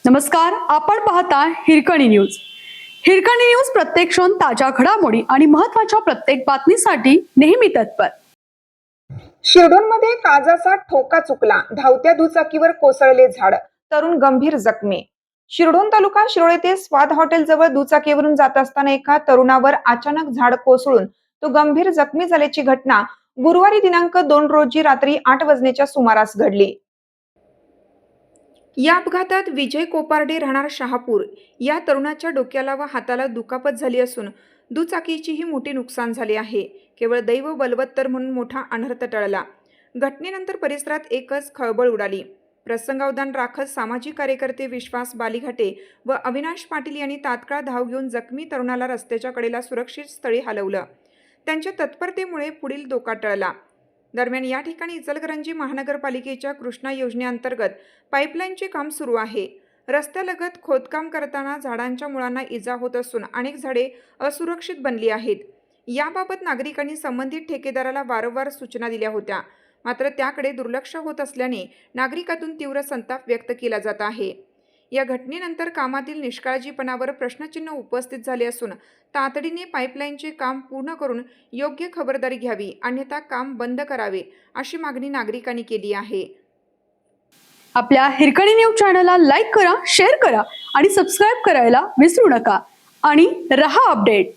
नमस्कार, आपण पाहता हिरकणी न्यूज. हिरकणी न्यूज प्रत्येक क्षण ताज्या घडामोडी आणि महत्त्वाच्या प्रत्येक बातमीसाठी नेहमी तत्पर. शिरडोनमध्ये काजाचा ठोका चुकला, धावत्या दुचाकीवर कोसळले झाड, तरुण गंभीर जखमी. शिरडोन तालुका शिरोळ येथे स्वाद हॉटेल जवळ दुचाकीवरून जात असताना एका तरुणावर अचानक झाड कोसळून तो गंभीर जखमी झाल्याची घटना गुरुवारी दिनांक 2 रोजी रात्री 8 वाजण्याच्या सुमारास घडली. या अपघातात विजय कोपार्डे राहणार शहापूर या तरुणाच्या डोक्याला व हाताला दुखापत झाली असून दुचाकीचीही मोठी नुकसान झाले आहे. केवळ दैव बलवत्तर म्हणून मोठा अनर्थ टळला. घटनेनंतर परिसरात एकच खळबळ उडाली. प्रसंगावधान राखत सामाजिक कार्यकर्ते विश्वास बालिघाटे व अविनाश पाटील यांनी तात्काळ धाव घेऊन जखमी तरुणाला रस्त्याच्या कडेला सुरक्षित स्थळी हलवलं. त्यांच्या तत्परतेमुळे पुढील धोका टळला. दरम्यान या ठिकाणी इचलकरंजी महानगरपालिकेच्या कृष्णा योजनेअंतर्गत पाईपलाईनचे काम सुरू आहे. रस्त्यालगत खोदकाम करताना झाडांच्या मुळांना इजा होत असून अनेक झाडे असुरक्षित बनली आहेत. याबाबत नागरिकांनी संबंधित ठेकेदाराला वारंवार सूचना दिल्या होत्या, मात्र त्याकडे दुर्लक्ष होत असल्याने नागरिकातून तीव्र संताप व्यक्त केला जात आहे. या घटनेनंतर कामातील निष्काळजीपणावर प्रश्नचिन्ह उपस्थित झाले असून तातडीने पाईपलाईनचे काम पूर्ण करून योग्य खबरदारी घ्यावी, अन्यथा काम बंद करावे अशी मागणी नागरिकांनी केली आहे. आपल्या हिरकणी न्यूज चॅनलला लाईक करा, शेअर करा आणि सबस्क्राईब करायला विसरू नका आणि रहा अपडेट.